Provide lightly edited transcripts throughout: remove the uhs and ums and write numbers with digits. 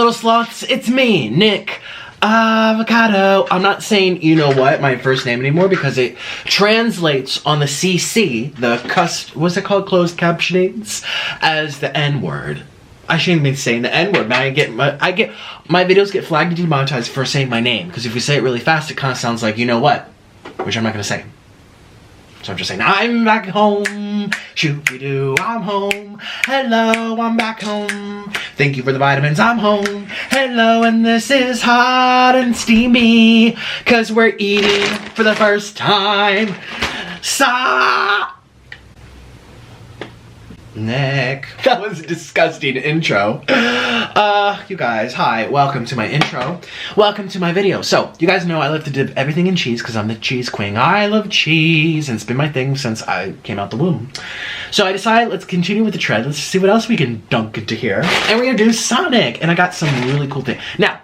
Hello sloths, it's me, Nick Avocado. I'm not saying you know what, my first name anymore, because it translates on the CC, what's it called, closed captionings, as the N-word. I shouldn't be saying the N-word, man. My videos get flagged and demonetized for saying my name, because if you say it really fast, it kind of sounds like you know what, which I'm not going to say. So I'm just saying, I'm back home, shoo-be-doo, I'm home, hello, I'm back home, thank you for the vitamins, I'm home, hello, and this is hot and steamy, cause we're eating for the first time, Nick. That was a disgusting intro. You guys, hi, welcome to my intro. Welcome to my video. So, you guys know I love to dip everything in cheese because I'm the cheese queen. I love cheese, and it's been my thing since I came out the womb. So I decided, let's continue with the trend. Let's see what else we can dunk into here. And we're gonna do Sonic, and I got some really cool things. Now,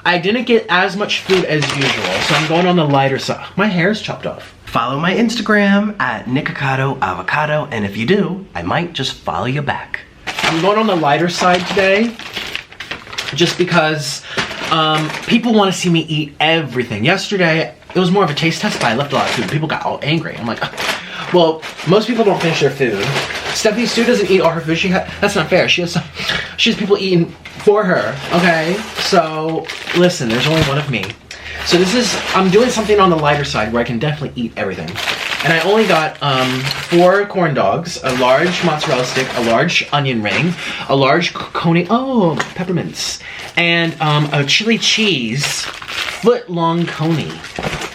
I didn't get as much food as usual, so I'm going on the lighter side. My hair's chopped off. Follow my Instagram at Nikocado Avocado, and if you do, I might just follow you back. I'm going on the lighter side today, just because people want to see me eat everything. Yesterday, it was more of a taste test, but I left a lot of food. People got all angry. I'm like, well, most people don't finish their food. Stephanie Sue doesn't eat all her food. That's not fair. She has people eating for her, okay? So, listen, there's only one of me. So I'm doing something on the lighter side where I can definitely eat everything. And I only got 4 corn dogs, a large mozzarella stick, a large onion ring, a large coney, peppermints, and a chili cheese foot-long coney.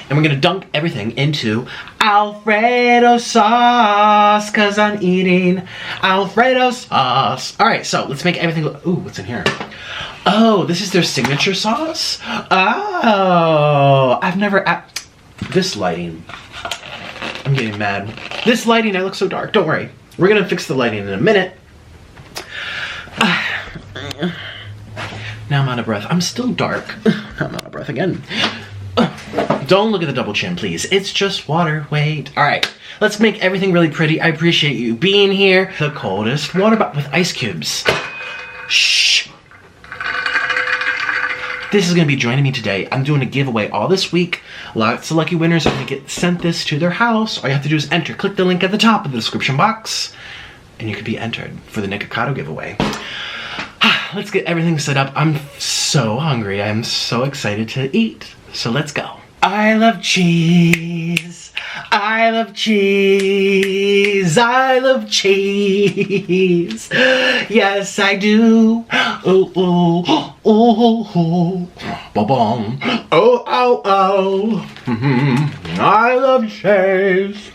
And we're gonna dunk everything into Alfredo sauce, cause I'm eating Alfredo sauce. All right, so let's make everything look, ooh, what's in here? Oh, this is their signature sauce? Oh, I've never, this lighting, I'm getting mad. This lighting, I look so dark, don't worry. We're gonna fix the lighting in a minute. Now I'm out of breath. I'm still dark. I'm out of breath again. Don't look at the double chin, please. It's just water, wait. All right, let's make everything really pretty. I appreciate you being here. The coldest water bottle with ice cubes. Shh. This is gonna be joining me today. I'm doing a giveaway all this week. Lots of lucky winners are gonna get sent this to their house. All you have to do is enter. Click the link at the top of the description box, and you could be entered for the Nikocado giveaway. Let's get everything set up. I'm so hungry. I'm so excited to eat. So let's go. I love cheese. I love cheese. I love cheese. Yes, I do. Oh, oh, oh, oh. Ba-bong. Oh, oh, oh. I love cheese.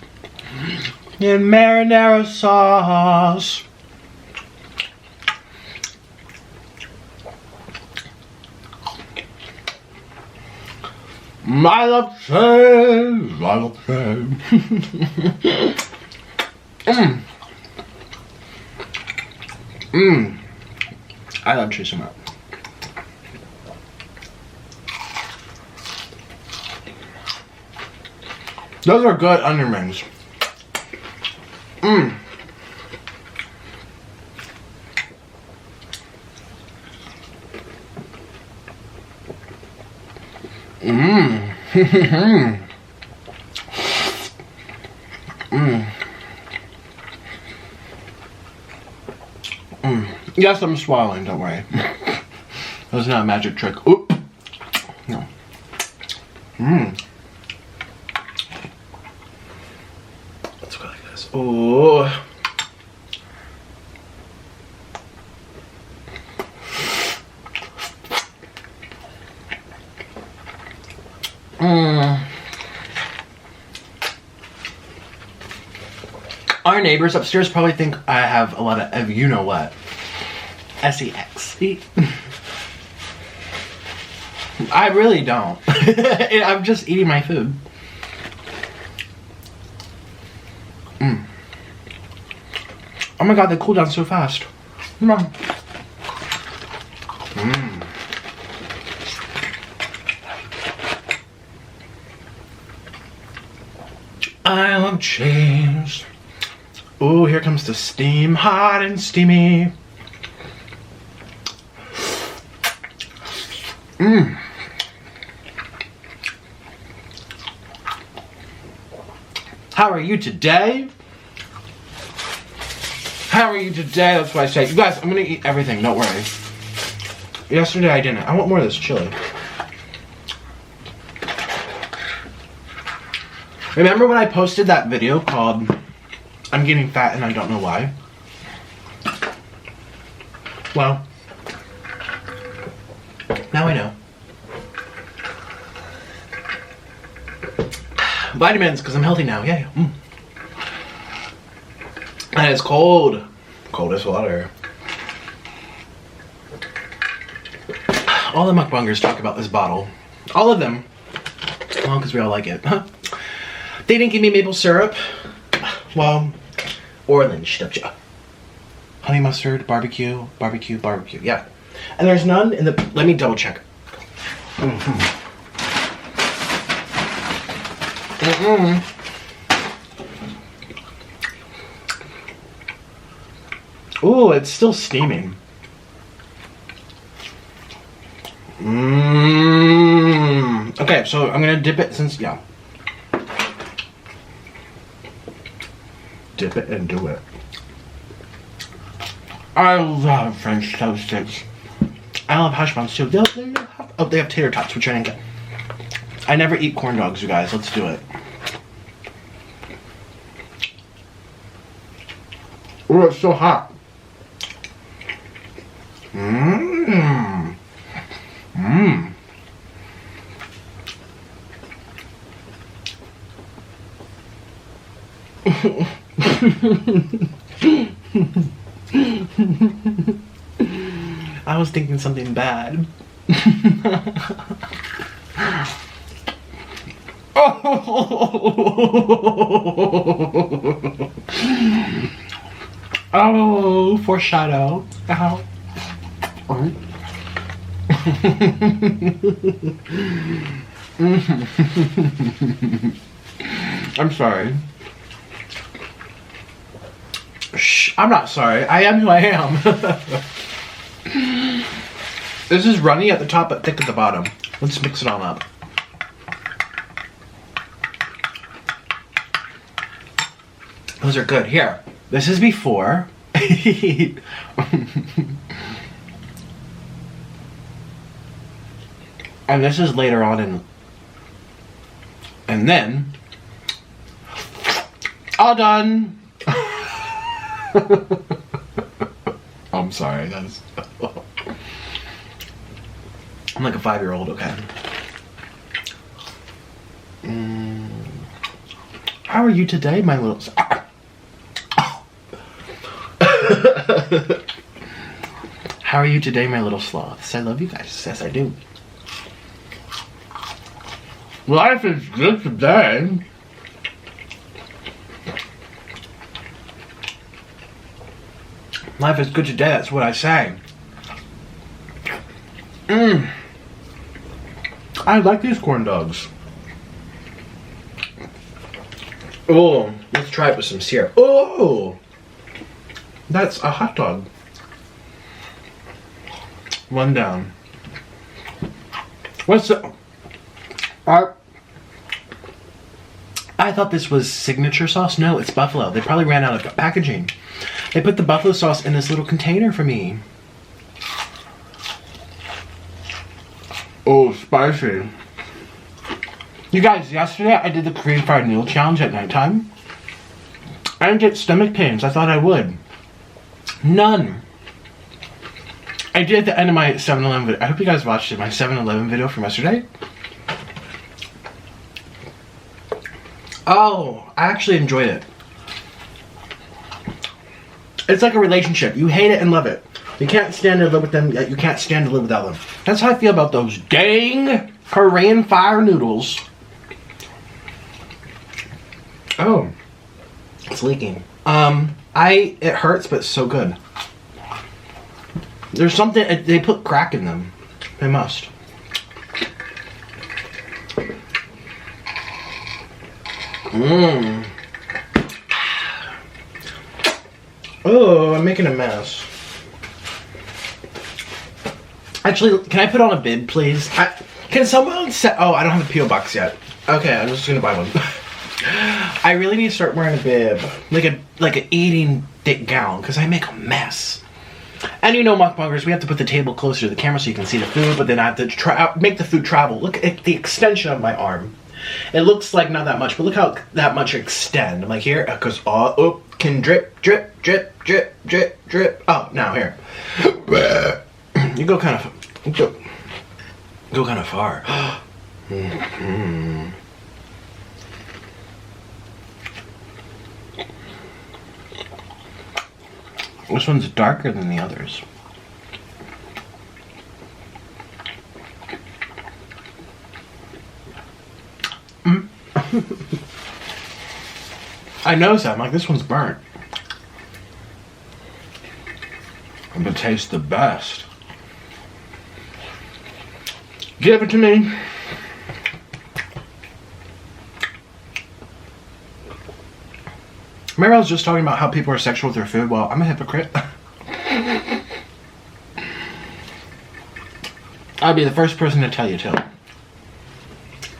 And marinara sauce. I love cheese. I love cheese. I love cheese so much. Those are good onion rings. Yes, I'm swallowing, don't worry. That was not a magic trick. Oop. No. Let's go like this. Oh. Our neighbors upstairs probably think I have a lot of you know what. sex. I really don't. I'm just eating my food. Oh my god, they cool down so fast. Come on. I love cheese. Ooh, here comes the steam, hot and steamy. How are you today? How are you today? That's what I say. You guys, I'm gonna eat everything, don't worry. Yesterday I didn't. I want more of this chili. Remember when I posted that video called I'm Getting Fat and I Don't Know Why? Well, now I know. Vitamins, because I'm healthy now. Yay. And it's cold. Cold as water. All the mukbangers talk about this bottle. All of them. Well, because we all like it. They didn't give me maple syrup. Well, orange, don't you? Honey mustard, barbecue, barbecue, barbecue. Yeah. And there's none in the... Let me double check. Ooh, it's still steaming. Okay, so I'm gonna dip it since, yeah. Dip it and do it. I love French toast sticks. I love hash browns too. They have tater tots, which I didn't get. I never eat corn dogs, you guys. Let's do it. Oh, it's so hot. I was thinking something bad. Oh, foreshadow. Ow. I'm sorry. Shh, I'm not sorry. I am who I am. This is runny at the top but thick at the bottom. Let's mix it all up. Those are good. Here. This is before. And this is later on in. And then. All done. I'm sorry. That is. I'm like a 5-year-old, okay. How are you today, my little... How are you today, my little sloths? I love you guys. Yes, I do. Life is good today. Life is good today, that's what I say. I like these corn dogs. Oh, let's try it with some syrup. Oh, that's a hot dog. One down. What's the... I thought this was signature sauce. No, it's buffalo. They probably ran out of packaging. They put the buffalo sauce in this little container for me. Oh, spicy. You guys, yesterday I did the Korean fried noodle challenge at nighttime. I didn't get stomach pains. I thought I would. None. I did at the end of my 7-Eleven video. I hope you guys watched it. My 7-Eleven video from yesterday. Oh, I actually enjoyed it. It's like a relationship. You hate it and love it. You can't stand to live with them, yet you can't stand to live without them. That's how I feel about those dang Korean fire noodles. Oh, it's leaking. It hurts, but it's so good. There's something, they put crack in them. They must. Oh, I'm making a mess. Actually, can I put on a bib, please? Can someone set... Oh, I don't have a P.O. box yet. Okay, I'm just gonna buy one. I really need to start wearing a bib. Like an eating thick gown, because I make a mess. And you know, mukbangers, we have to put the table closer to the camera so you can see the food, but then I have to make the food travel. Look at the extension of my arm. It looks like not that much, but look how that much extend. I'm like, here, it goes all, oh, can drip, drip, drip, drip, drip, drip. Oh, now here. You go kind of, go kind of far. Mm-hmm. This one's darker than the others. I noticed that. I'm like, this one's burnt. But it tastes the best. Give it to me. Remember I was just talking about how people are sexual with their food? Well, I'm a hypocrite. I'd be the first person to tell you to.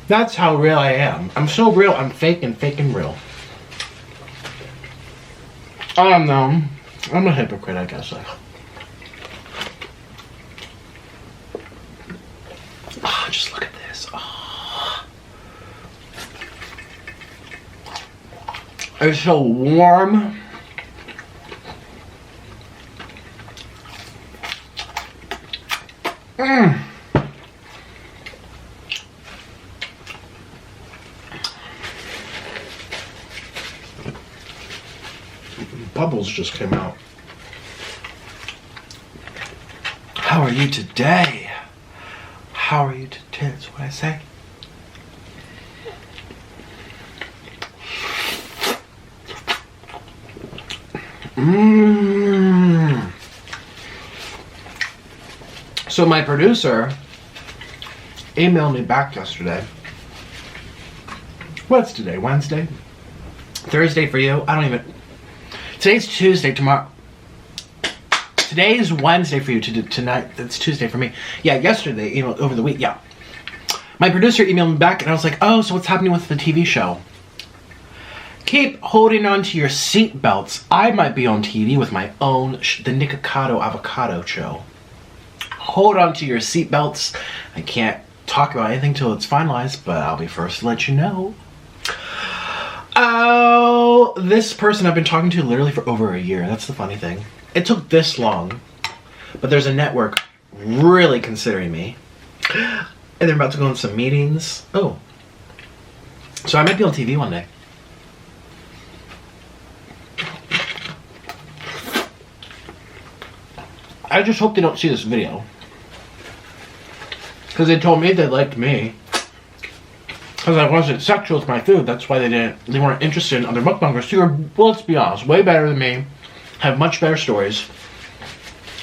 That's how real I am. I'm so real, I'm fake and real. I don't know. I'm a hypocrite, I guess. Oh, just look at this. Oh. It's so warm. Mmm. Bubbles just came out. How are you today? How are you today? That's what I say. Mmm. So my producer emailed me back yesterday. What's today? Wednesday? Thursday for you? I don't even... Today's Tuesday, tomorrow. Today's Wednesday for you, tonight. It's Tuesday for me. Yeah, yesterday, over the week, yeah. My producer emailed me back and I was like, oh, so what's happening with the TV show? Keep holding on to your seat belts. I might be on TV with my own, the Nikocado avocado show. Hold on to your seat belts. I can't talk about anything till it's finalized, but I'll be first to let you know. Oh, this person I've been talking to literally for over a year. That's the funny thing. It took this long, but there's a network really considering me. And they're about to go on some meetings. Oh. So I might be on TV one day. I just hope they don't see this video. Because they told me they liked me. Because I wasn't sexual with my food. That's why they weren't interested in other mukbangers who are, well, let's be honest, way better than me. Have much better stories.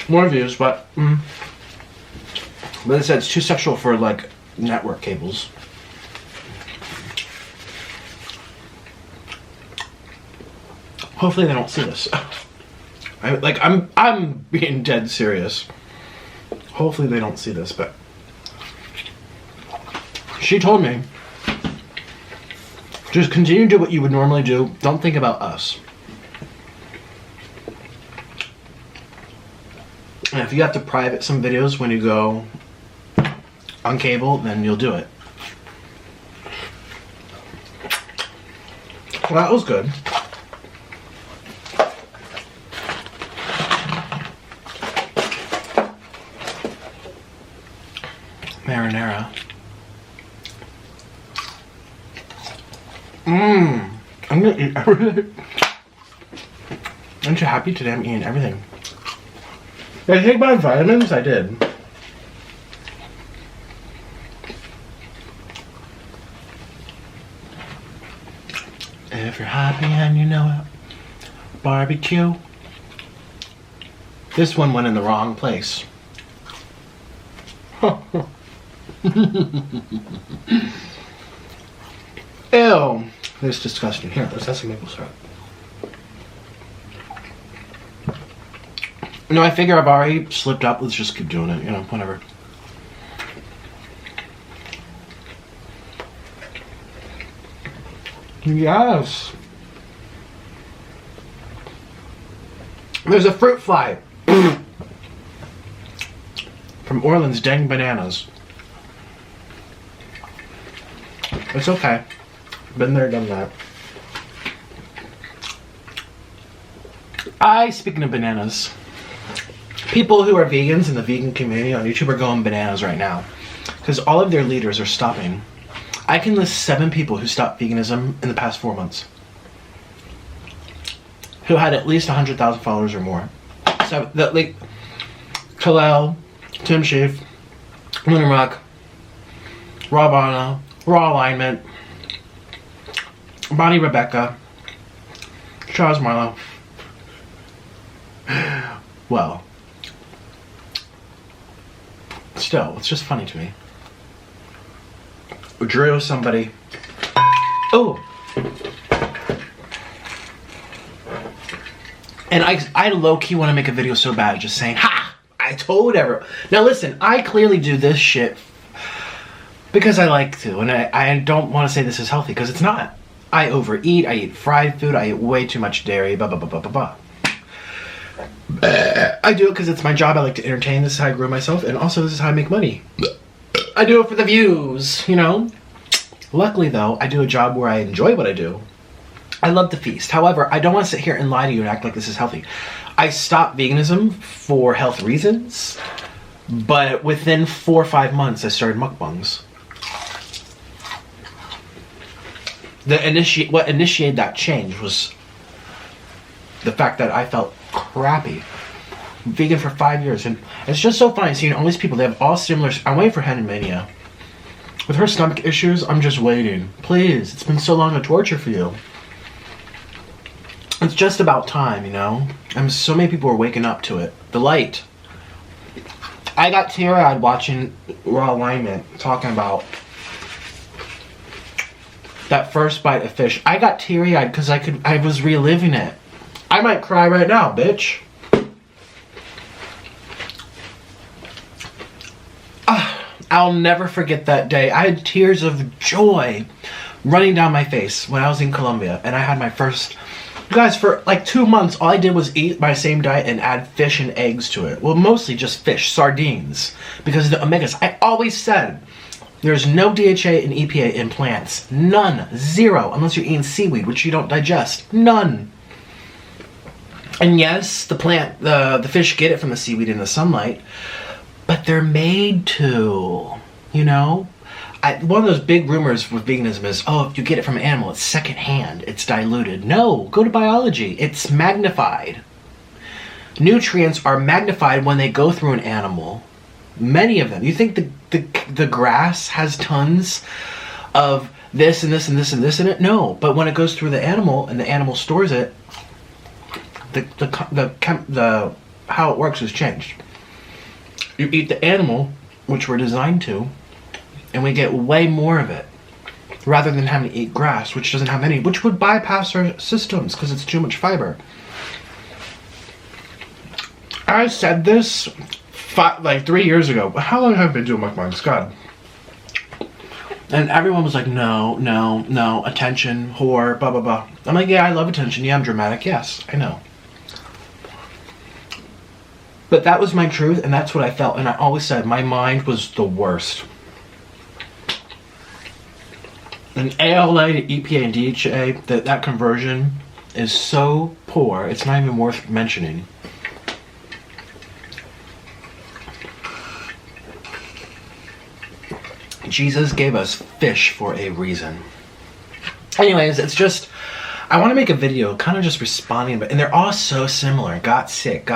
More views, but they said it's too sexual for, like, network cables. Hopefully they don't see this. I'm being dead serious. Hopefully they don't see this, but she told me, just continue to do what you would normally do. Don't think about us. And if you have to private some videos when you go on cable, then you'll do it. Well, that was good. Marinara. I'm gonna eat everything. Aren't you happy today? I'm eating everything. Did I take my vitamins? I did. If you're happy and you know it, barbecue. This one went in the wrong place. Ew. This is disgusting. Here, let's have some maple syrup. No, I figure I've already slipped up. Let's just keep doing it, whatever. Yes. There's a fruit fly. From Orleans, dang bananas. It's okay. Been there, done that. Speaking of bananas, people who are vegans in the vegan community on YouTube are going bananas right now because all of their leaders are stopping. I can list 7 people who stopped veganism in the past 4 months, who had at least 100,000 followers or more. So, like, Kalel, Tim Schiff, Moon Rock, Rawvana, Raw Alignment, Bonny Rebecca, Charles Marlowe. Well, still, it's just funny to me. Drew somebody. Oh! And I low-key want to make a video so bad, just saying, ha! I told everyone. Now listen, I clearly do this shit because I like to, and I don't want to say this is healthy, because it's not. I overeat, I eat fried food, I eat way too much dairy, blah, blah, blah, blah, blah, blah. I do it because it's my job. I like to entertain. This is how I grow myself, and also this is how I make money. I do it for the views, you know? Luckily, though, I do a job where I enjoy what I do. I love to feast. However, I don't want to sit here and lie to you and act like this is healthy. I stopped veganism for health reasons, but within 4 or 5 months, I started mukbangs. What initiated that change was the fact that I felt crappy. Vegan for 5 years, and it's just so funny seeing all these people. They have all similar. I'm waiting for Mania. With her stomach issues, I'm just waiting. Please, it's been so long a torture for you. It's just about time, you know? And so many people are waking up to it. The light. I got teary-eyed watching Raw Alignment talking about that first bite of fish. I got teary-eyed because I was reliving it. I might cry right now, bitch. I'll never forget that day. I had tears of joy running down my face when I was in Colombia, and I had my first... You guys, for like 2 months, all I did was eat my same diet and add fish and eggs to it. Well, mostly just fish, sardines, because of the omegas. I always said there's no DHA and EPA in plants. None. Zero. Unless you're eating seaweed, which you don't digest. None. And yes, the fish get it from the seaweed in the sunlight, but they're made to, you know? One of those big rumors with veganism is, oh, if you get it from an animal, it's secondhand, it's diluted. No, go to biology. It's magnified. Nutrients are magnified when they go through an animal. Many of them. You think the grass has tons of this and this and this and this in it? No, but when it goes through the animal and the animal stores it, the how it works has changed. You eat the animal, which we're designed to, and we get way more of it, rather than having to eat grass, which doesn't have any, which would bypass our systems because it's too much fiber. I said this like 3 years ago. How long have I been doing mukbangs? God. And everyone was like, no, no, no, attention, whore, blah, blah, blah. I'm like, yeah, I love attention. Yeah, I'm dramatic. Yes, I know. But that was my truth, and that's what I felt. And I always said my mind was the worst. And ALA to EPA and DHA, that conversion is so poor, it's not even worth mentioning. Jesus gave us fish for a reason. Anyways, it's just, I want to make a video kind of just responding, and they're all so similar. Got sick.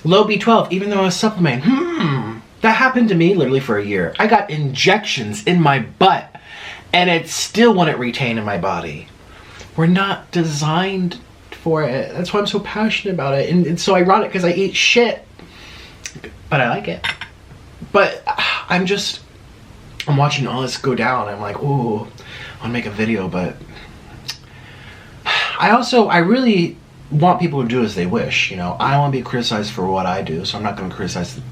Low B12, even though I was supplementing. That happened to me literally for a year. I got injections in my butt, and it still wouldn't retain in my body. We're not designed for it. That's why I'm so passionate about it. And it's so ironic because I eat shit, but I like it. But I'm watching all this go down. I'm like, ooh, I want to make a video, but I really want people to do as they wish, you know. I don't want to be criticized for what I do, so I'm not going to criticize them.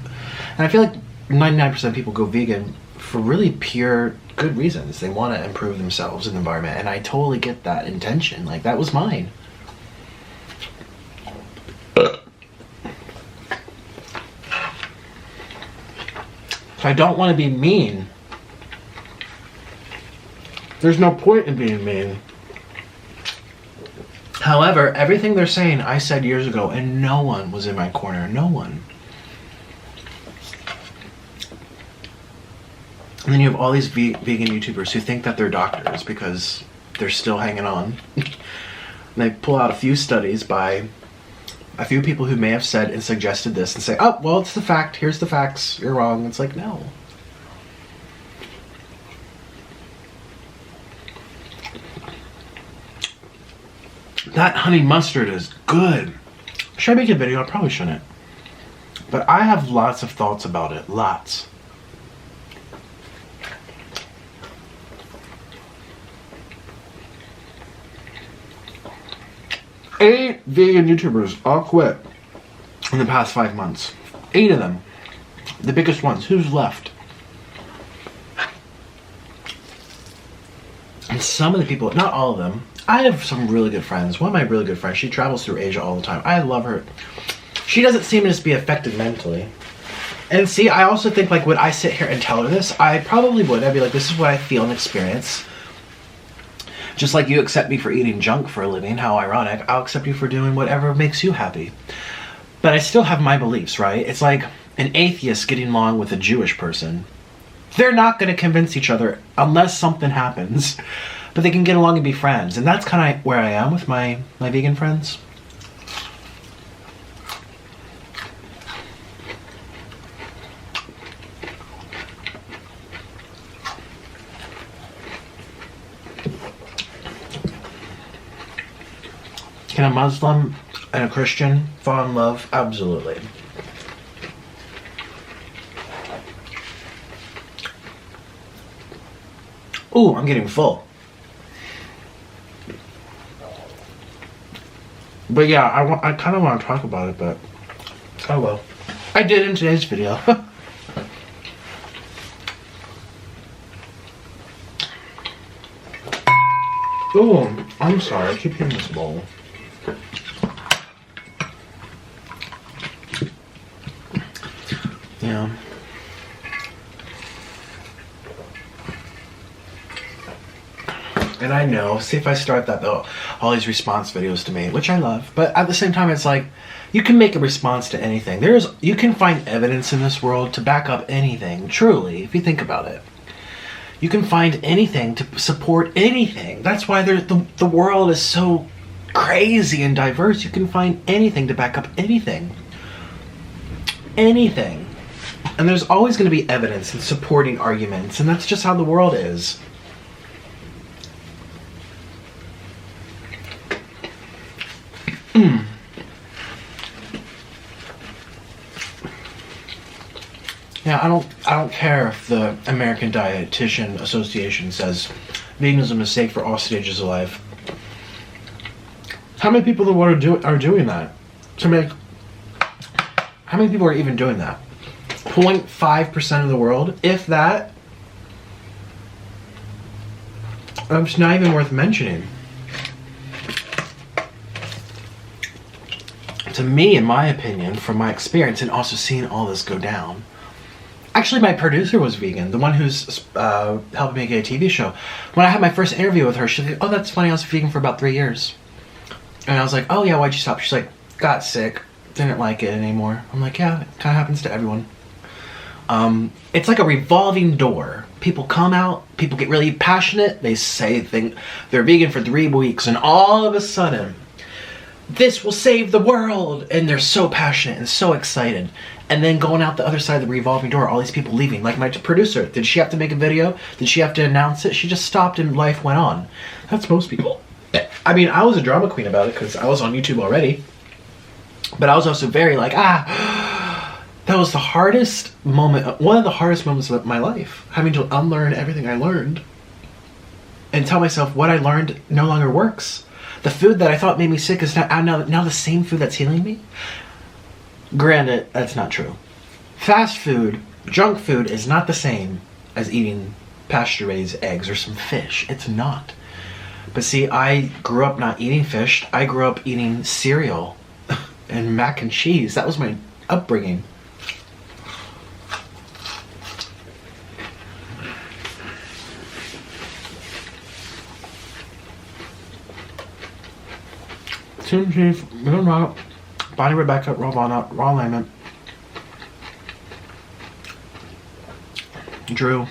And I feel like 99% of people go vegan for really pure good reasons. They want to improve themselves in the environment, and I totally get that intention. Like, that was mine. So I don't want to be mean. There's no point in being mean. However, everything they're saying I said years ago, and no one was in my corner. No one. And then you have all these vegan YouTubers who think that they're doctors because they're still hanging on. And they pull out a few studies by a few people who may have said and suggested this and say, oh, well, it's the fact. Here's the facts. You're wrong. It's like, no. That honey mustard is good. Should I make a video? I probably shouldn't. But I have lots of thoughts about it. Lots. Eight vegan YouTubers all quit in the past 5 months. 8 of them. The biggest ones. Who's left? And some of the people, not all of them. I have some really good friends. One of my really good friends, she travels through Asia all the time. I love her. She doesn't seem to just be affected mentally. And see, I also think, like, would I sit here and tell her this? I probably would. I'd be like, this is what I feel and experience. Just like you accept me for eating junk for a living, how ironic, I'll accept you for doing whatever makes you happy. But I still have my beliefs, right? It's like an atheist getting along with a Jewish person. They're not going to convince each other unless something happens. But they can get along and be friends. And that's kind of where I am with my vegan friends. Can a Muslim and a Christian fall in love? Absolutely. Ooh, I'm getting full. But yeah, I kind of want to talk about it, but oh well. I did in today's video. Oh, I'm sorry. I keep hitting this bowl. Yeah. And I know, see if I start that though, all these response videos to me, which I love, but at the same time it's like, you can make a response to anything. You can find evidence in this world to back up anything, truly, if you think about it. You can find anything to support anything. That's why the world is so crazy and diverse. You can find anything to back up anything. Anything. And there's always going to be evidence and supporting arguments, and that's just how the world is. Yeah, I don't care if the American Dietitian Association says veganism is safe for all stages of life. How many people in the world are doing that? How many people are even doing that? 0.5% of the world, if that. It's not even worth mentioning. To me, in my opinion, from my experience, and also seeing all this go down. Actually, my producer was vegan, the one who's helping me get a TV show. When I had my first interview with her, she's like, oh, that's funny, I was vegan for about 3 years. And I was like, oh yeah, why'd you stop? She's like, got sick, didn't like it anymore. I'm like, yeah, it kind of happens to everyone. It's like a revolving door. People come out, people get really passionate, they say they're vegan for 3 weeks, and all of a sudden, this will save the world, and they're so passionate and so excited. And then going out the other side of the revolving door, all these people leaving. Like my producer, did she have to make a video? Did she have to announce it? She just stopped and life went on. That's most people. I mean, I was a drama queen about it because I was on YouTube already. But I was also very like, that was the hardest moment, one of the hardest moments of my life. Having to unlearn everything I learned. And tell myself what I learned no longer works. The food that I thought made me sick is now the same food that's healing me. Granted, that's not true. Fast food, junk food is not the same as eating pasture-raised eggs or some fish. It's not. But see, I grew up not eating fish. I grew up eating cereal and mac and cheese. That was my upbringing. Tune Chief, Bonny Rebecca, Rawvana, Raw Lemon, Drew,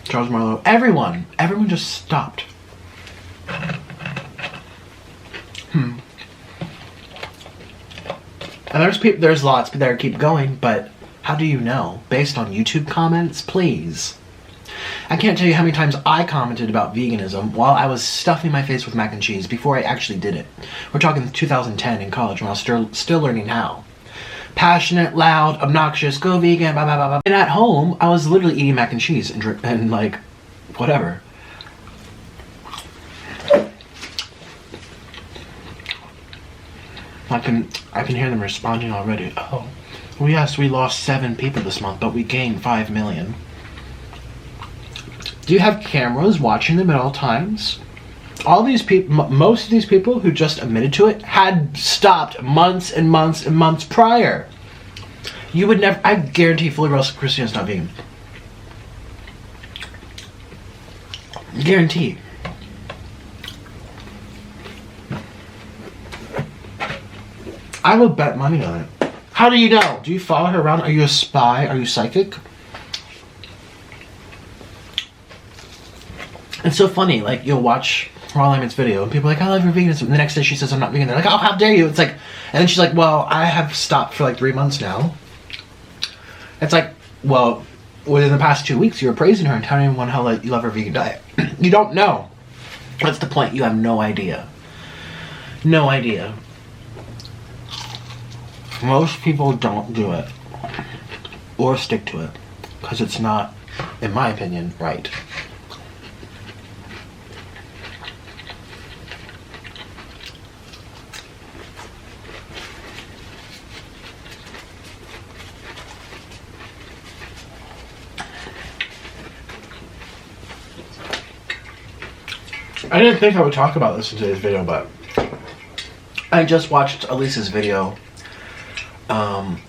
Charles Marlowe, everyone just stopped. And there's lots that keep going, but how do you know? Based on YouTube comments, please. I can't tell you how many times I commented about veganism while I was stuffing my face with mac and cheese before I actually did it. We're talking 2010 in college when I was still learning how. Passionate, loud, obnoxious, go vegan, blah, blah, blah, blah. And at home, I was literally eating mac and cheese and like, whatever. I can hear them responding already. Oh, well, yes, we lost 7 people this month, but we gained 5 million. Do you have cameras watching them at all times? All these people, most of these people who just admitted to it had stopped months and months and months prior. You would never, I guarantee fully well Christian's not vegan. Guarantee. I would bet money on it. How do you know? Do you follow her around? Are you a spy? Are you psychic? It's so funny, like, you'll watch Raw Lemon's video and people are like, I love your veganism. And the next day she says, I'm not vegan. They're like, oh, how dare you? It's like, and then she's like, well, I have stopped for like 3 months now. It's like, well, within the past 2 weeks, you were praising her and telling everyone how you love her vegan diet. You don't know. That's the point. You have no idea. No idea. Most people don't do it. Or stick to it. Because it's not, in my opinion, right. I didn't think I would talk about this in today's video, but I just watched Elisa's video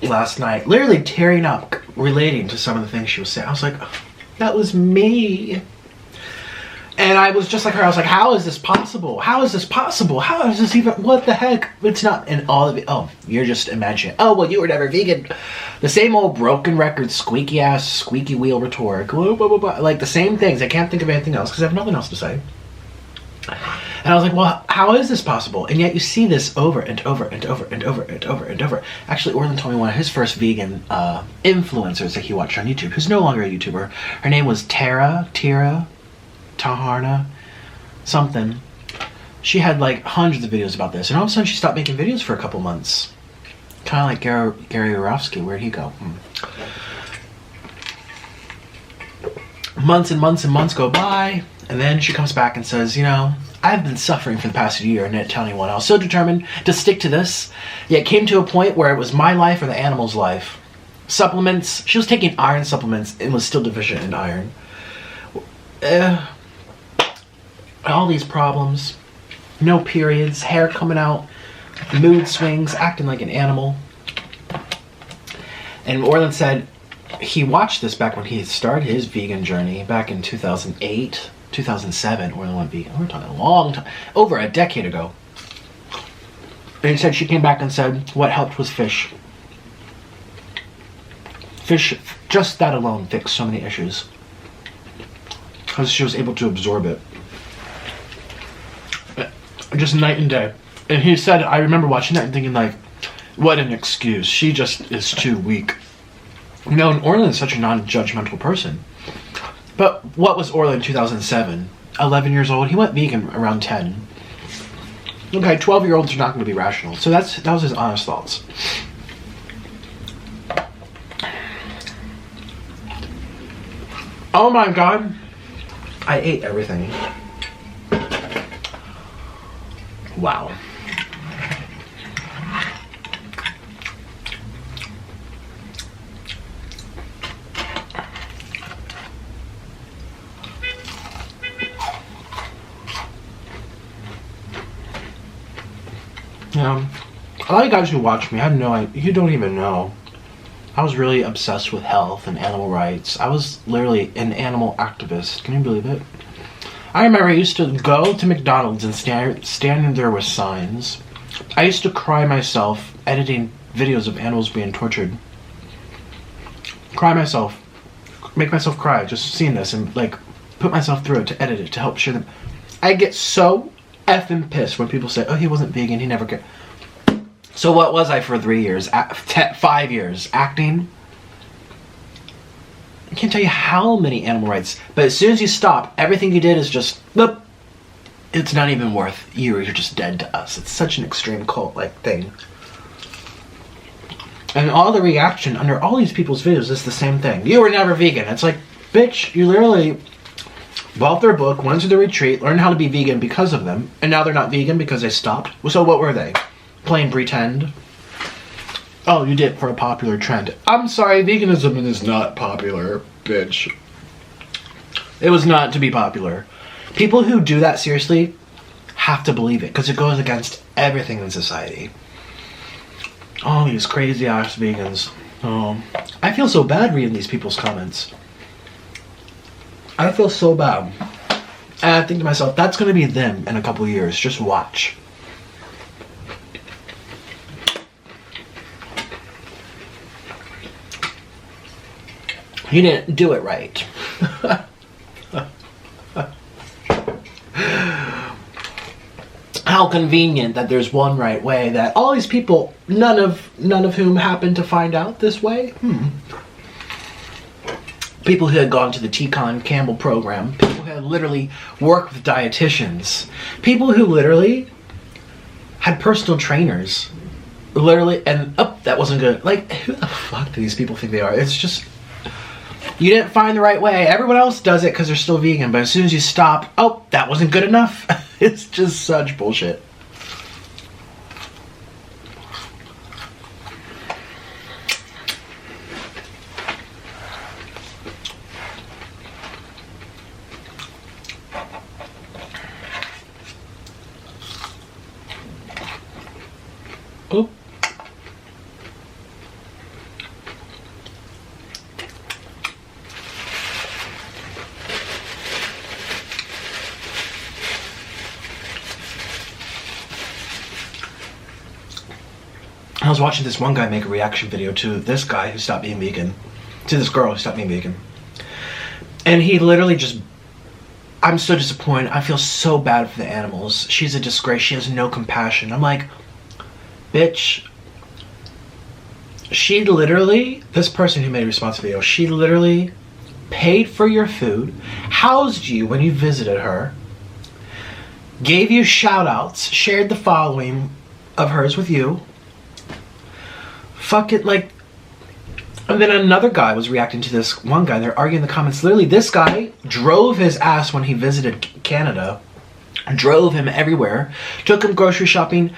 last night, literally tearing up, relating to some of the things she was saying. I was like, oh, that was me. And I was just like her. I was like, how is this possible? How is this possible? How is this even, what the heck? It's not in all of it. Oh, you're just imagining. Oh, well, you were never vegan. The same old broken record, squeaky ass, squeaky wheel rhetoric. Blah, blah, blah, blah. Like the same things. I can't think of anything else because I have nothing else to say. And I was like, well, how is this possible? And yet you see this over and over and over and over and over and over. Actually, Orlin told me one of his first vegan influencers that he watched on YouTube, who's no longer a YouTuber. Her name was Taharna, something. She had like hundreds of videos about this. And all of a sudden she stopped making videos for a couple months. Kind of like Gary Yourofsky. Where'd he go? Months and months and months go by. And then she comes back and says, you know, I've been suffering for the past year and didn't tell anyone. I was so determined to stick to this. Yet it came to a point where it was my life or the animal's life. Supplements. She was taking iron supplements and was still deficient in iron. All these problems. No periods. Hair coming out. Mood swings. Acting like an animal. And Orlin said he watched this back when he started his vegan journey back in 2008. 2007, Orlin went vegan. We're talking a long time, over a decade ago. And he said she came back and said what helped was fish. Fish, just that alone fixed so many issues. Because she was able to absorb it. Just night and day. And he said, I remember watching that and thinking like, what an excuse. She just is too weak. You know, and Orlin is such a non-judgmental person. But what was Orlin in 2007? 11 years old. He went vegan around 10. Okay, 12-year-olds are not going to be rational. So that was his honest thoughts. Oh my god. I ate everything. Wow. A lot of guys who watch me, I have no idea. You don't even know. I was really obsessed with health and animal rights. I was literally an animal activist. Can you believe it? I remember I used to go to McDonald's and stand there with signs. I used to cry myself editing videos of animals being tortured. Cry myself. Make myself cry just seeing this and like put myself through it to edit it to help share them. I get so effing pissed when people say, oh, he wasn't vegan, he never get. So what was I for 3 years? 5 years? Acting? I can't tell you how many animal rights. But as soon as you stop, everything you did is just, boop. It's not even worth you, or you're just dead to us. It's such an extreme cult-like thing. And all the reaction under all these people's videos is the same thing. You were never vegan. It's like, bitch, you literally bought their book, went to the retreat, learned how to be vegan because of them, and now they're not vegan because they stopped. So what were they? Playing pretend? Oh, you did it for a popular trend. I'm sorry, veganism is not popular, bitch. It was not to be popular. People who do that seriously have to believe it because it goes against everything in society. Oh, these crazy ass vegans. Oh, I feel so bad reading these people's comments. I feel so bad. And I think to myself, that's going to be them in a couple years. Just watch. You didn't do it right. How convenient that there's one right way that all these people, none of whom happen to find out this way. People who had gone to the T-Con Campbell program, people who had literally worked with dietitians, people who literally had personal trainers, literally, and that wasn't good. Like, who the fuck do these people think they are? It's just, you didn't find the right way. Everyone else does it because they're still vegan, but as soon as you stop, oh, that wasn't good enough. It's just such bullshit. Oh. I was watching this one guy make a reaction video to this guy who stopped being vegan. To this girl who stopped being vegan. And he literally just, I'm so disappointed. I feel so bad for the animals. She's a disgrace. She has no compassion. I'm like, bitch. She literally, this person who made a response video, she literally paid for your food, housed you when you visited her, gave you shout outs, shared the following of hers with you. Fuck it, like, and then another guy was reacting to this one guy. They're arguing in the comments. Literally, this guy drove his ass when he visited Canada, drove him everywhere, took him grocery shopping.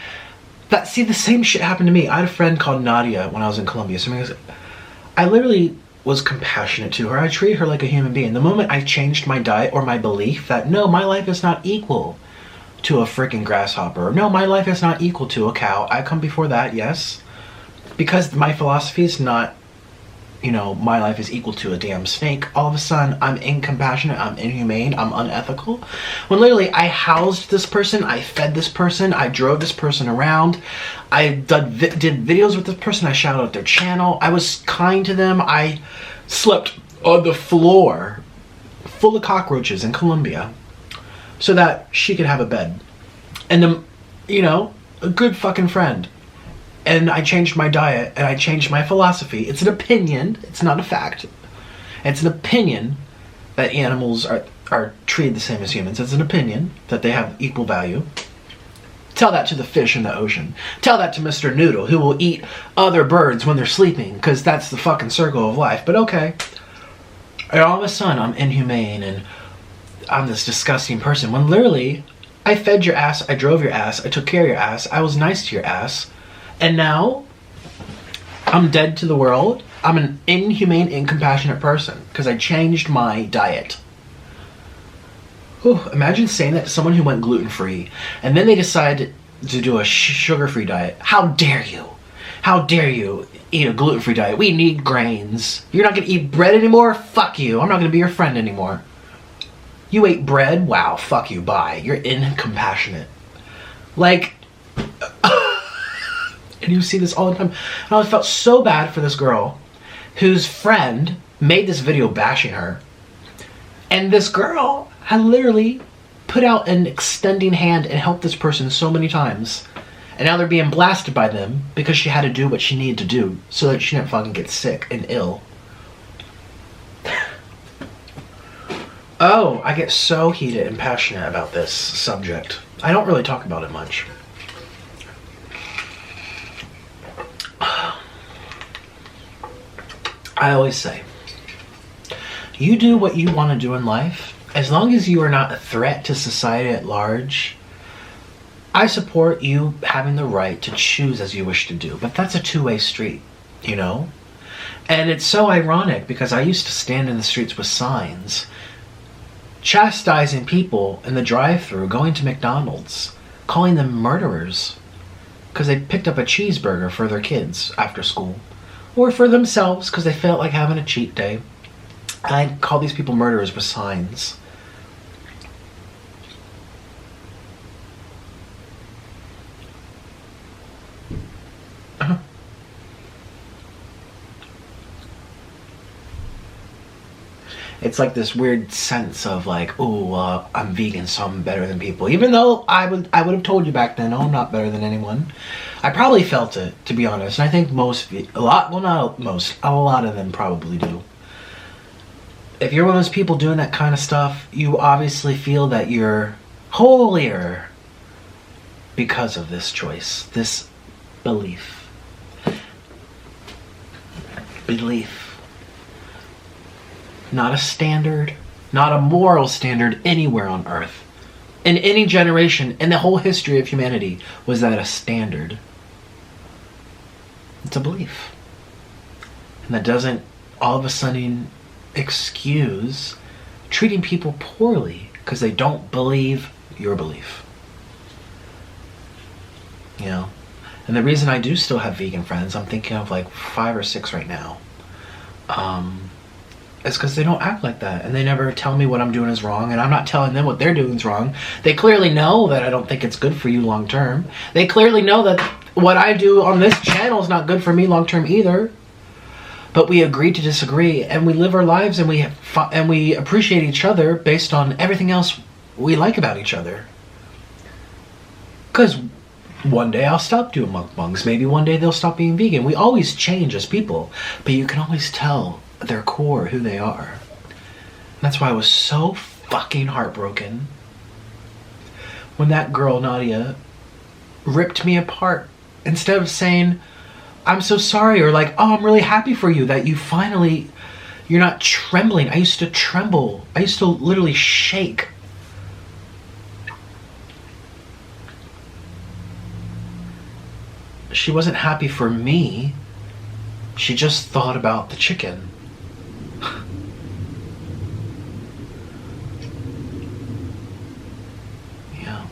See, the same shit happened to me. I had a friend called Nadia when I was in Colombia. So I literally was compassionate to her. I treated her like a human being. The moment I changed my diet or my belief that, no, my life is not equal to a freaking grasshopper. No, my life is not equal to a cow. I come before that, yes. Because my philosophy is not, you know, my life is equal to a damn snake. All of a sudden, I'm incompassionate, I'm inhumane, I'm unethical. When literally I housed this person, I fed this person, I drove this person around, I did videos with this person, I shouted out their channel, I was kind to them, I slept on the floor full of cockroaches in Colombia so that she could have a bed. And, you know, a good fucking friend. And I changed my diet, and I changed my philosophy. It's an opinion, it's not a fact. It's an opinion that animals are treated the same as humans. It's an opinion that they have equal value. Tell that to the fish in the ocean. Tell that to Mr. Noodle, who will eat other birds when they're sleeping, because that's the fucking circle of life. But okay. And all of a sudden, I'm inhumane, and I'm this disgusting person. When literally, I fed your ass, I drove your ass, I took care of your ass, I was nice to your ass. And now, I'm dead to the world. I'm an inhumane, incompassionate person because I changed my diet. Whew, imagine saying that to someone who went gluten-free and then they decide to do a sugar-free diet. How dare you? How dare you eat a gluten-free diet? We need grains. You're not gonna eat bread anymore? Fuck you. I'm not gonna be your friend anymore. You ate bread? Wow, fuck you, bye. You're incompassionate. Like, and you see this all the time. And I felt so bad for this girl whose friend made this video bashing her. And this girl had literally put out an extending hand and helped this person so many times. And now they're being blasted by them because she had to do what she needed to do so that she didn't fucking get sick and ill. Oh, I get so heated and passionate about this subject. I don't really talk about it much. I always say, you do what you want to do in life. As long as you are not a threat to society at large, I support you having the right to choose as you wish to do. But that's a two-way street, you know? And it's so ironic because I used to stand in the streets with signs chastising people in the drive-thru going to McDonald's, calling them murderers because they picked up a cheeseburger for their kids after school, or for themselves because they felt like having a cheat day. I'd call these people murderers with signs. It's like this weird sense of like, oh, I'm vegan, so I'm better than people. Even though I would have told you back then, oh, I'm not better than anyone. I probably felt it, to be honest. And I think a lot of them probably do. If you're one of those people doing that kind of stuff, you obviously feel that you're holier because of this choice, this belief. Not a standard, not a moral standard anywhere on earth. In any generation, in the whole history of humanity, was that a standard. It's a belief. And that doesn't all of a sudden excuse treating people poorly because they don't believe your belief. You know? And the reason I do still have vegan friends, I'm thinking of like 5 or 6 right now, it's because they don't act like that, and they never tell me what I'm doing is wrong, and I'm not telling them what they're doing is wrong. They clearly know that I don't think it's good for you long term. They clearly know that what I do on this channel is not good for me long term either. But we agree to disagree, and we live our lives, and we appreciate each other based on everything else we like about each other. Because one day I'll stop doing mukbangs. Maybe one day they'll stop being vegan. We always change as people, but you can always tell their core, who they are. That's why I was so fucking heartbroken when that girl Nadia ripped me apart. Instead of saying, I'm so sorry, or like, oh, I'm really happy for you that you're not trembling. I used to tremble. I used to literally shake. She wasn't happy for me. She just thought about the chicken. Yeah.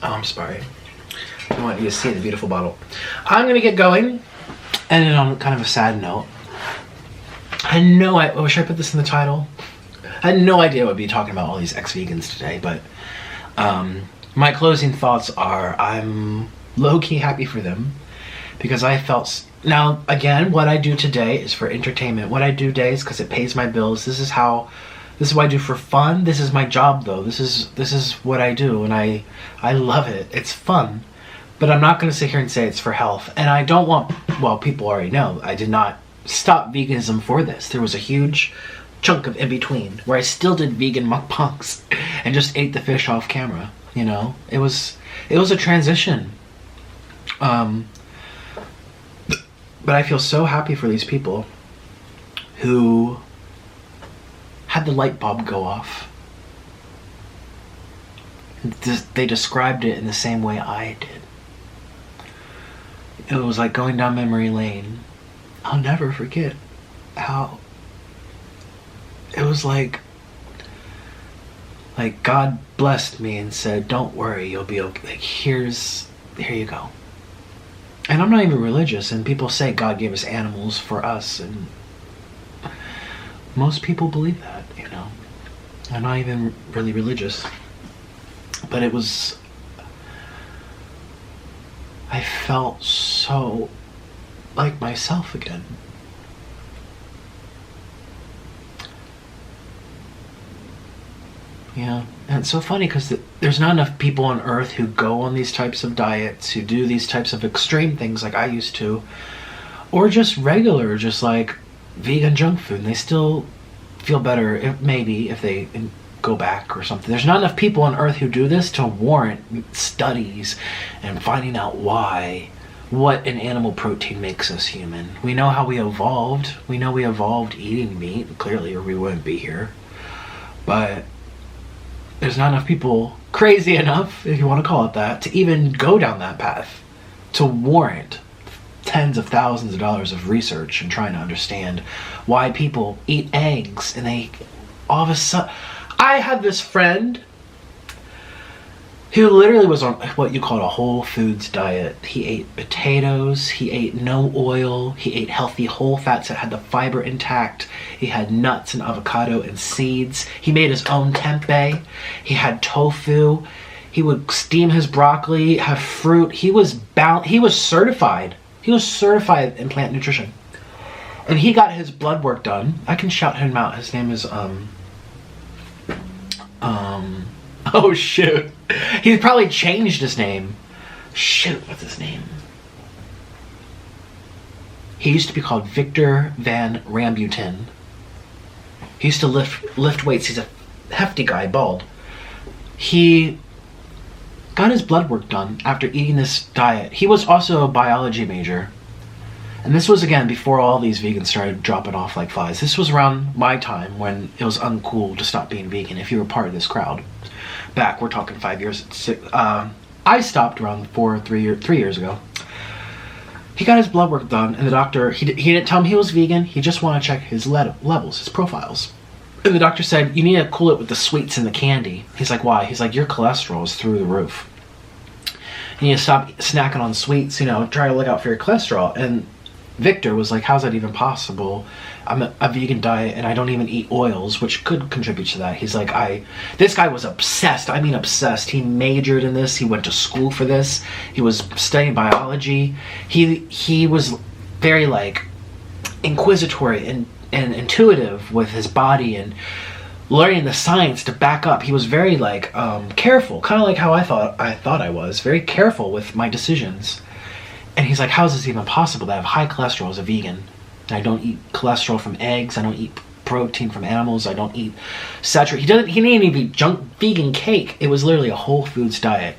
Oh, I'm sorry. I want you to see the beautiful bottle. I'm gonna get going, and then on kind of a sad note, I wish I put this in the title. I had no idea I would be talking about all these ex-vegans today, but my closing thoughts are I'm low-key happy for them because I felt... Now, again, what I do today is for entertainment. What I do today is because it pays my bills. This is what I do for fun. This is my job, though. This is what I do, and I love it. It's fun. But I'm not going to sit here and say it's for health. And I don't want... Well, people already know. I did not stop veganism for this. There was a huge chunk of in-between where I still did vegan mukbangs and just ate the fish off camera, you know? It was a transition. But I feel so happy for these people who had the light bulb go off. They described it in the same way I did. It was like going down memory lane. I'll never forget how it was like God blessed me and said, don't worry, you'll be okay. Like, here you go. And I'm not even religious, and people say God gave us animals for us, and most people believe that, you know. I'm not even really religious. But it was, I felt so like myself again. Yeah, and it's so funny because there's not enough people on earth who go on these types of diets, who do these types of extreme things like I used to, or just regular, just like vegan junk food, and they still feel better, if they go back or something. There's not enough people on earth who do this to warrant studies and finding out what an animal protein makes us human. We know how we evolved. We know we evolved eating meat, clearly, or we wouldn't be here. But there's not enough people crazy enough, if you want to call it that, to even go down that path, to warrant tens of thousands of dollars of research and trying to understand why people eat eggs and they all of a sudden. I had this friend who literally was on what you call a whole foods diet. He ate potatoes, he ate no oil, he ate healthy whole fats that had the fiber intact, he had nuts and avocado and seeds, he made his own tempeh, he had tofu, he would steam his broccoli, have fruit. He was certified. He was certified in plant nutrition. And he got his blood work done. I can shout him out. His name is oh shoot. He's probably changed his name. Shoot, what's his name? He used to be called Victor Van Rambutin. He used to lift weights. He's a hefty guy, bald. He got his blood work done after eating this diet. He was also a biology major. And this was, again, before all these vegans started dropping off like flies. This was around my time when it was uncool to stop being vegan if you were part of this crowd. Back, we're talking 5 years. I stopped around 3 years ago. He got his blood work done, and the doctor, he didn't tell him he was vegan. He just wanted to check his levels, his profiles. And the doctor said, you need to cool it with the sweets and the candy. He's like, why? He's like, your cholesterol is through the roof. You need to stop snacking on sweets, try to look out for your cholesterol. And Victor was like, how's that even possible? I'm a vegan diet and I don't even eat oils, which could contribute to that. He's like, this guy was obsessed. I mean obsessed. He majored in this. He went to school for this. He was studying biology. He was very inquisitory and intuitive with his body and learning the science to back up. He was very careful, kind of like how I thought I was, very careful with my decisions. And he's like, how is this even possible that I have high cholesterol as a vegan? I don't eat cholesterol from eggs. I don't eat protein from animals. I don't eat saturated. He didn't even eat junk vegan cake. It was literally a whole foods diet.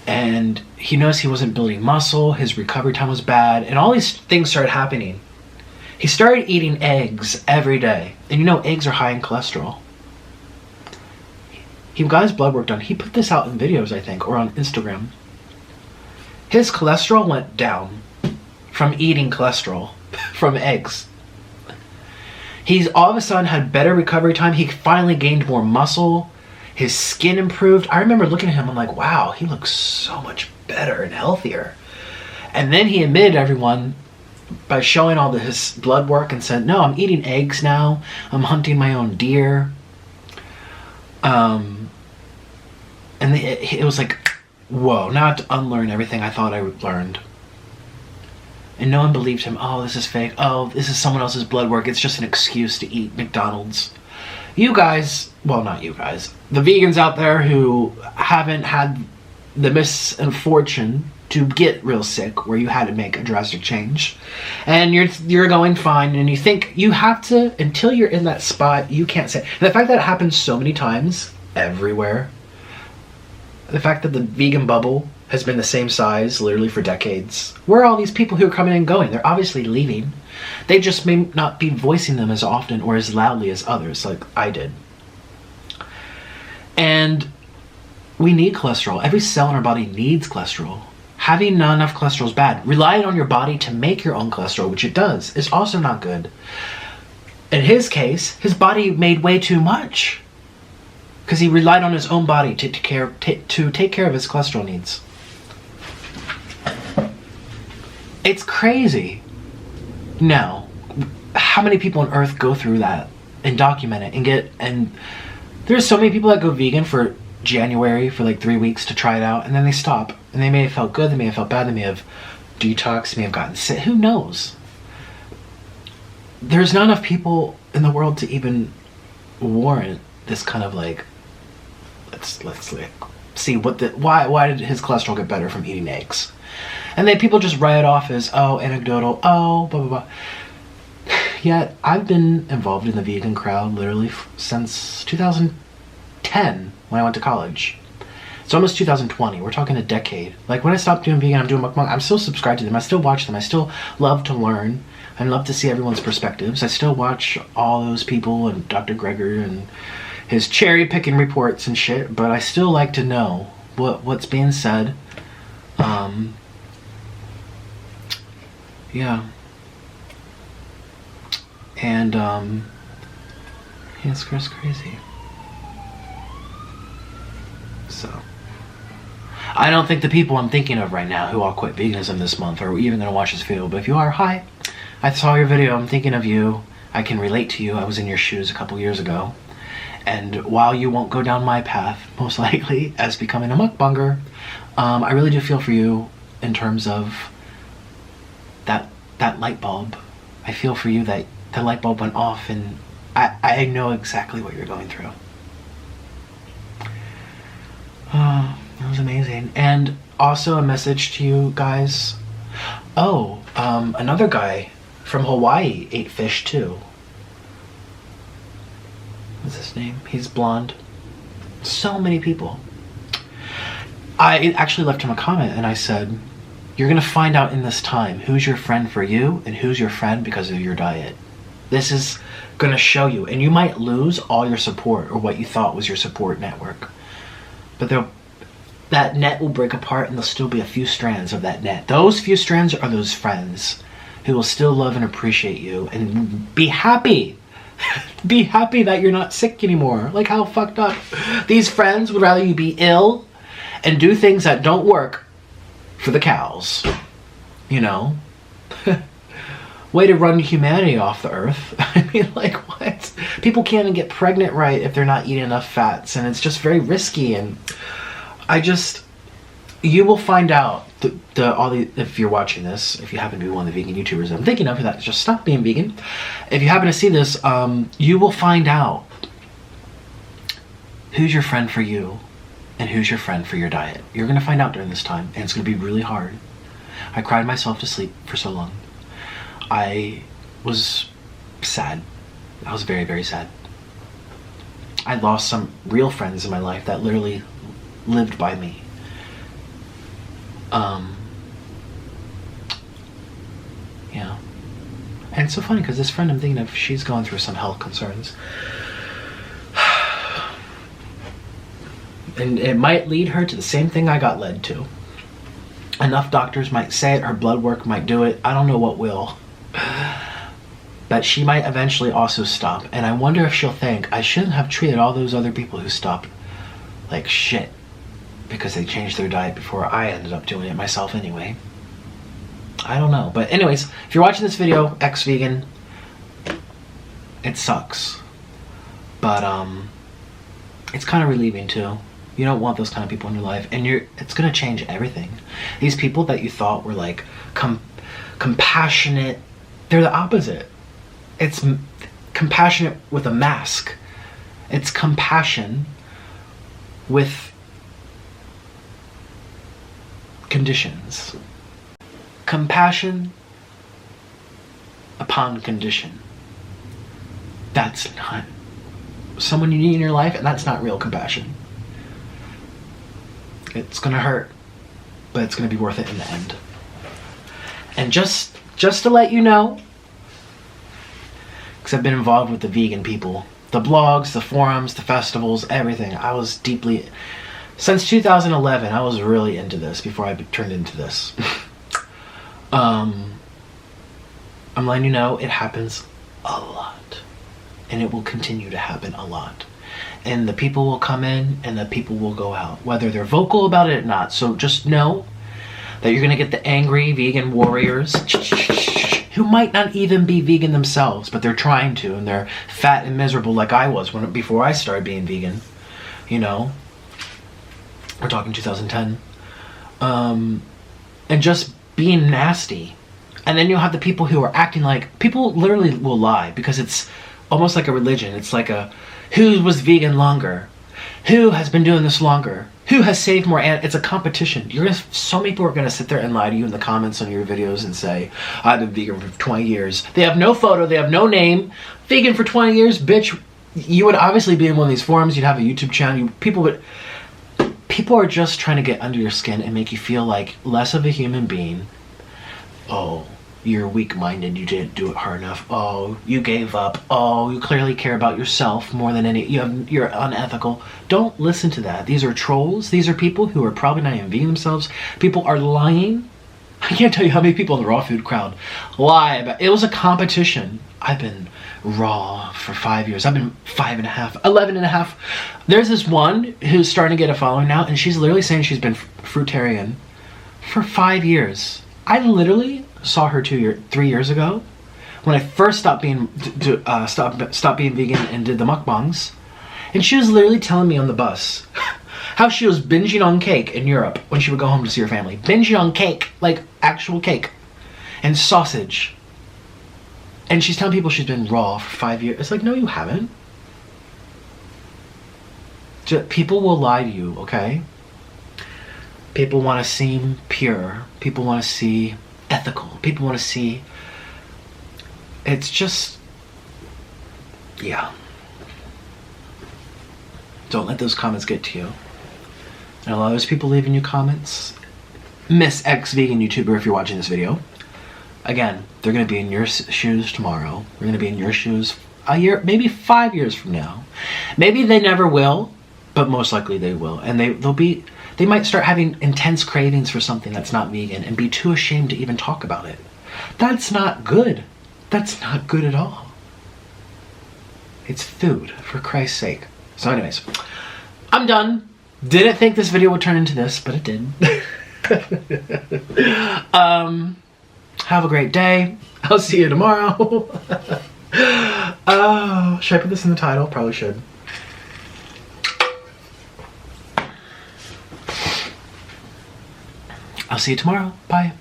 And he noticed he wasn't building muscle. His recovery time was bad. And all these things started happening. He started eating eggs every day. And eggs are high in cholesterol. He got his blood work done. He put this out in videos, I think, or on Instagram. His cholesterol went down from eating cholesterol from eggs. He's all of a sudden had better recovery time. He finally gained more muscle. His skin improved. I remember looking at him, I'm like, wow, he looks so much better and healthier. And then he admitted to everyone by showing all his blood work and said, no, I'm eating eggs now. I'm hunting my own deer. And it was like, whoa, now I have to unlearn everything I thought I learned. And no one believed him. Oh, this is fake. Oh, this is someone else's blood work. It's just an excuse to eat McDonald's. You guys, well, not you guys, the vegans out there who haven't had the misfortune to get real sick where you had to make a drastic change. And you're going fine and you think you have to, until you're in that spot, you can't say. And the fact that it happens so many times everywhere, the fact that the vegan bubble has been the same size literally for decades. Where are all these people who are coming and going? They're obviously leaving. They just may not be voicing them as often or as loudly as others, like I did. And we need cholesterol. Every cell in our body needs cholesterol. Having not enough cholesterol is bad. Relying on your body to make your own cholesterol, which it does, is also not good. In his case, his body made way too much because he relied on his own body to take care of his cholesterol needs. It's crazy. Now, how many people on earth go through that and document it and there's so many people that go vegan for January for like 3 weeks to try it out, and then they stop, and they may have felt good, they may have felt bad, they may have detoxed, they may have gotten sick, who knows? There's not enough people in the world to even warrant this kind of like, let's like see why did his cholesterol get better from eating eggs? And then people just write it off as, oh, anecdotal, oh, blah, blah, blah. Yet, I've been involved in the vegan crowd literally since 2010 when I went to college. It's almost 2020. We're talking a decade. Like, when I stopped doing vegan, I'm doing mukbang. I'm still subscribed to them. I still watch them. I still love to learn. I love to see everyone's perspectives. I still watch all those people and Dr. Greger and his cherry-picking reports and shit, but I still like to know what's being said. Yeah. And, yeah, it's crazy. So, I don't think the people I'm thinking of right now who all quit veganism this month are even going to watch this video, but if you are, hi. I saw your video, I'm thinking of you. I can relate to you. I was in your shoes a couple years ago. And while you won't go down my path, most likely, as becoming a mukbanger, I really do feel for you in terms of that light bulb. I feel for you that the light bulb went off, and I know exactly what you're going through. Oh, that was amazing. And also a message to you guys. Oh, another guy from Hawaii ate fish too. What's his name? He's blonde. So many people. I actually left him a comment and I said, you're gonna find out in this time who's your friend for you and who's your friend because of your diet. This is gonna show you, and you might lose all your support or what you thought was your support network. But that net will break apart and there'll still be a few strands of that net. Those few strands are those friends who will still love and appreciate you and be happy. Be happy that you're not sick anymore. Like, how fucked up. These friends would rather you be ill and do things that don't work for the cows. You know? Way to run humanity off the earth. I mean, like, what? People can't even get pregnant right if they're not eating enough fats, and it's just very risky. And you will find out if you're watching this, if you happen to be one of the vegan YouTubers I'm thinking of, that just stop being vegan. If you happen to see this, you will find out who's your friend for you and who's your friend for your diet. You're gonna find out during this time, and it's gonna be really hard. I cried myself to sleep for so long. I was sad. I was very, very sad. I lost some real friends in my life that literally lived by me. Yeah. And it's so funny because this friend I'm thinking of, she's going through some health concerns. And it might lead her to the same thing I got led to. Enough doctors might say it, her blood work might do it, I don't know what will. But she might eventually also stop. And I wonder if she'll think, I shouldn't have treated all those other people who stopped like shit because they changed their diet before I ended up doing it myself anyway. I don't know. But anyways, if you're watching this video, ex-vegan, it sucks. But it's kind of relieving too. You don't want those kind of people in your life, and it's gonna change everything. These people that you thought were like compassionate, they're the opposite. It's compassionate with a mask. It's compassion with conditions. Compassion upon condition. That's not someone you need in your life, and that's not real compassion. It's gonna hurt. but it's gonna be worth it in the end. And just to let you know, because I've been involved with the vegan people, the blogs, the forums, the festivals, everything. I was deeply, since 2011, I was really into this before I turned into this. I'm letting you know it happens a lot, and it will continue to happen a lot. And the people will come in and the people will go out, whether they're vocal about it or not. So just know that you're gonna get the angry vegan warriors who might not even be vegan themselves, but they're trying to, and they're fat and miserable like I was before I started being vegan. You know, we're talking 2010, and just being nasty. And then you'll have the people who are acting like, people literally will lie because it's almost like a religion. It's like a, who was vegan longer? Who has been doing this longer? Who has saved more? It's a competition. So many people are gonna sit there and lie to you in the comments on your videos and say, I've been vegan for 20 years. They have no photo, they have no name. Vegan for 20 years, bitch. You would obviously be in one of these forums, you'd have a YouTube channel, people are just trying to get under your skin and make you feel like less of a human being. Oh, you're weak-minded, you didn't do it hard enough. Oh, you gave up. Oh, you clearly care about yourself more than you're unethical. Don't listen to that. These are trolls. These are people who are probably not even vegan themselves. People are lying. I can't tell you how many people in the raw food crowd lie about it. Was a competition. I've been raw for 5 years. I've been 5.5, 11.5. There's this one who's starting to get a following now, and she's literally saying she's been fruitarian for 5 years. I literally saw her 3 years ago when I first stopped being vegan and did the mukbangs, and she was literally telling me on the bus how she was binging on cake in Europe when she would go home to see her family. Binging on cake, like actual cake, and sausage. And she's telling people she's been raw for 5 years. It's like, no, you haven't. People will lie to you, okay? People want to seem pure. People want to see ethical. People want to see... It's just... Yeah. Don't let those comments get to you. And a lot of those people leaving you comments, Miss Ex-Vegan YouTuber, if you're watching this video, again, they're going to be in your shoes tomorrow. They're going to be in your shoes a year, maybe 5 years from now. Maybe they never will, but most likely they will. And they might start having intense cravings for something that's not vegan and be too ashamed to even talk about it. That's not good. That's not good at all. It's food, for Christ's sake. So anyways, I'm done. Didn't think this video would turn into this, but it did. Have a great day. I'll see you tomorrow. Should I put this in the title? Probably should. I'll see you tomorrow. Bye.